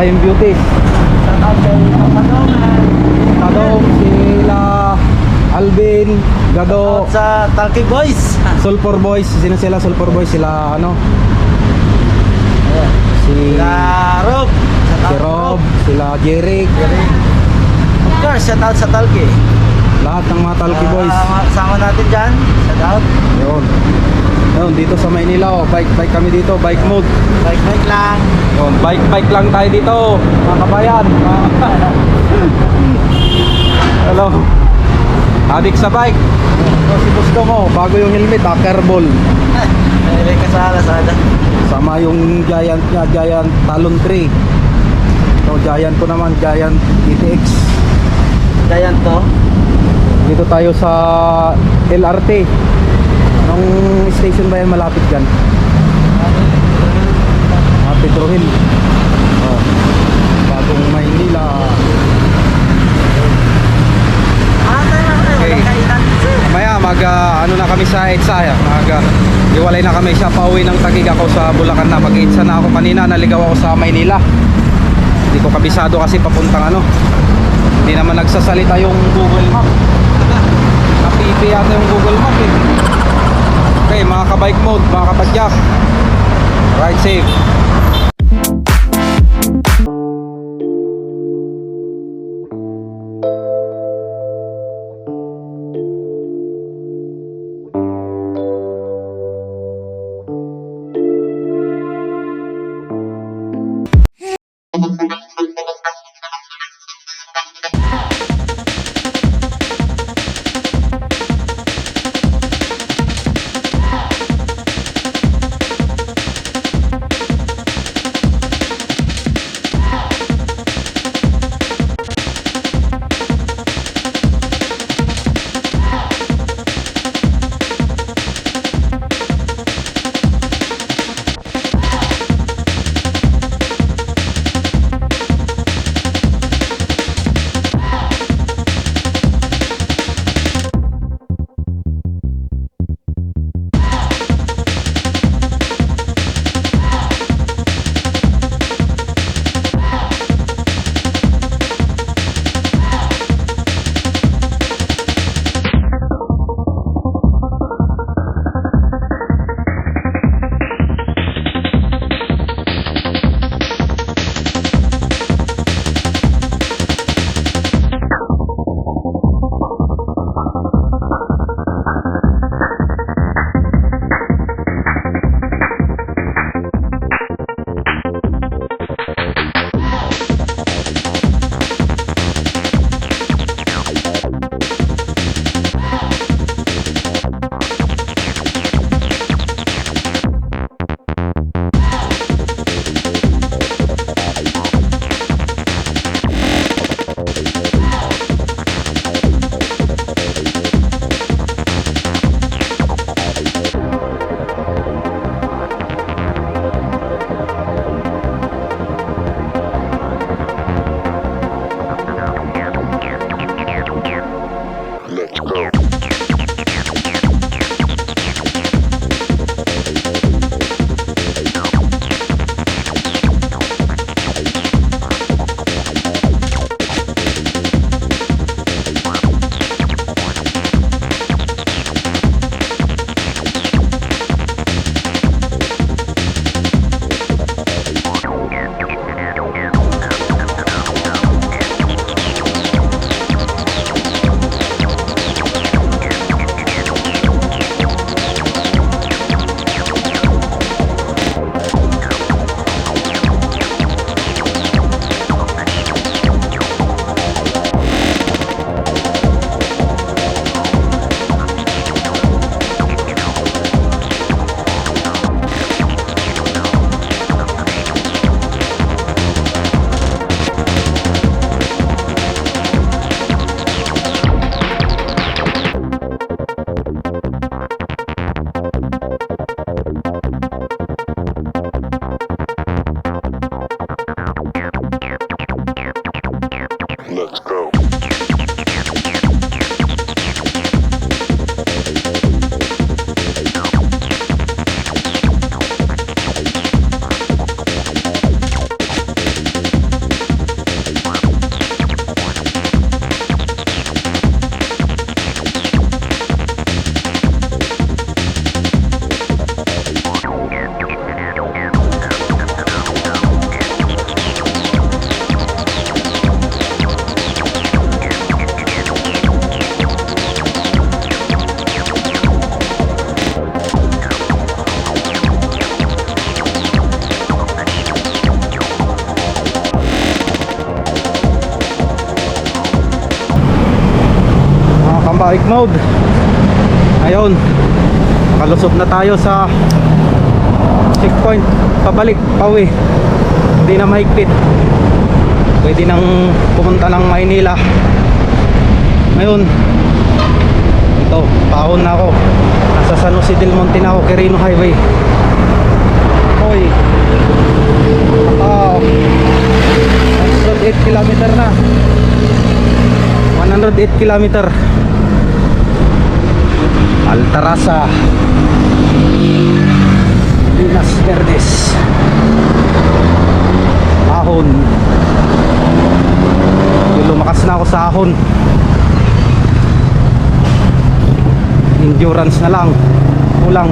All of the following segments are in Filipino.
tayong beauties. Shout out kay Saradong, sila Alvin, Gado, sa Talky Boys. Sulfur Boys. Sino sila? Sulfur Boys, sila ano? Si Rob. si Rob, sila Jeric. Of course, shout out sa Talky. Lahat ng mga Talky Boys. Sama natin dyan. Shout out. Yun. Yun, dito sa Maynila, oh. Bike kami dito, bike mode. Bike lang. Yun, bike lang tayo dito, mga kabayan. Hello. Adik sa bike. Ito si gusto mo, bago yung helmet, carbon. May kasala sana. Sama yung giant niya, giant talon 3. Ito, giant ko naman, giant GTX. Giant to. Dito tayo sa LRT. Anong station ba yan malapit dyan? Metro Manila. Oh, bagong Maynila. Okay. Maya ano na kami sa Edsa. Iwalay na kami siya, pauwi ng Tagig ako sa Bulacan na. Pag-Edsa na ako kanina, naligaw ako sa Maynila. Hindi ko kabisado kasi papuntang ano. Hindi naman nagsasalita yung Google Map. Napipi yata yung Google Map eh. Okay, mga ka-bike mode, mga kapadyak, ride safe. bike mode. Ayun, nakalusot na tayo sa checkpoint. Pabalik, pauwi. Hindi na mahigpit. Pwede nang pumunta ng Maynila. Ngayon, ito, paahon na ako. Nasa San Jose del Monte na ako, Quirino Highway. Hoy, 108 kilometer na. 108 kilometer. Altarasa, Pinas Verdes. Ahon. Lumakas na ako sa ahon. Endurance na lang. Kulang.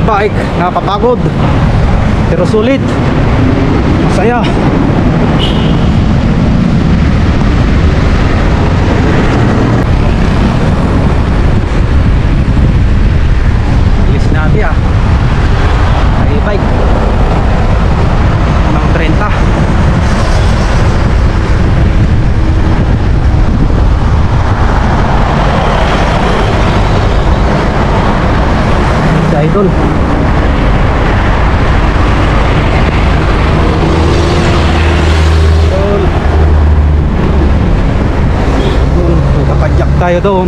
Bike, nakapagod pero sulit, masaya. Bilis natin ay bike ng 30. Sa idol. Nakapadyak tayo doon.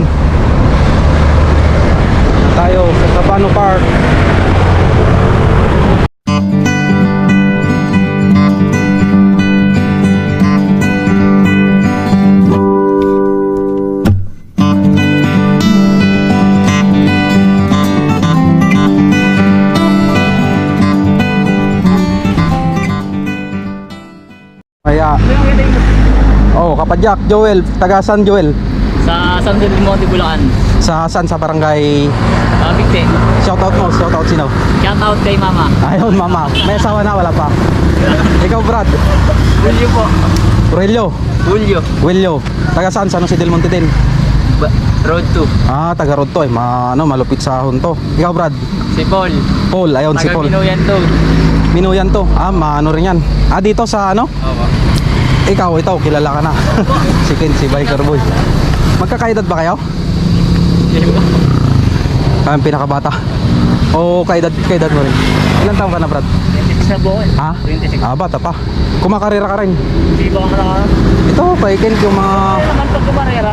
Tayo sa Sabano Park. Kaya Kapadyak, Joel, taga San Joel? Sa San Del Monte, Bulacan. Sa San? Sa barangay? Bigte. Shoutout mo, shoutout sino? Shoutout kay Mama. Ayun, mama. May asawa na, wala pa. Ikaw, Brad? Julio po. Aurelio? Julio. Wilio. Taga saan? San Jose del Monte din? Road 2. Taga Road to eh. Malupit sa ahon to. Ikaw, Brad? Si Paul. Paul, ayun si Taga Paul. Minuyan to. Minuyan to. Maano rin yan. Dito sa ano? Opo. Ikaw, kilala ka na. Si Ken, si Biker Boy. Magkakaedad ba kayo? Ang pinakabata. O kaedad mo rin. Ilan taon ka na, Brad? 26 na buwan. 26. Bata pa. Kumakarera ka rin. Hindi ko ka Ito, Biker, yung mga... Kaya naman pag kumarera.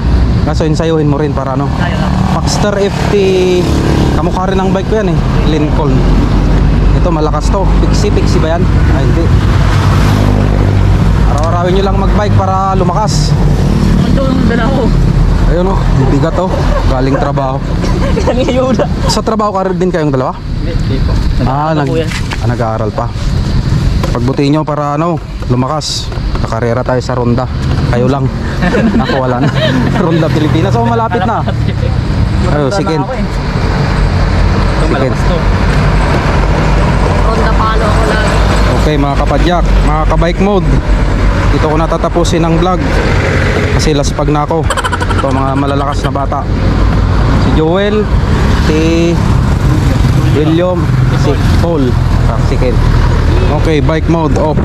Kaso insayuhin mo rin para ano. Tayo lang. Maxter FT. Kamukha rin ang bike ko yan eh. Lincoln. Ito, malakas to. Pixie ba yan? Hindi. Araw-arawin nyo lang magbike para lumakas. Ito yung dala ko. Ayun o, bigat o. Galing trabaho. Kaniyuda. Sa trabaho ka rin din kayong dalawa? Hindi po. Nag-aaral pa. Pagbutiin nyo para ano, lumakas. Kakarera tayo sa ronda. Kayo lang. Ako wala na. Ronda Pilipinas. O, malapit na. Ayun, sige. Sige. Ronda palo ako lang. Okay mga kapadyak, mga kabike mode, dito ko natatapusin ang vlog kasi laspag na ako. Ito mga malalakas na bata, si Joel, si William, si Paul, si Ken. Okay, bike mode off.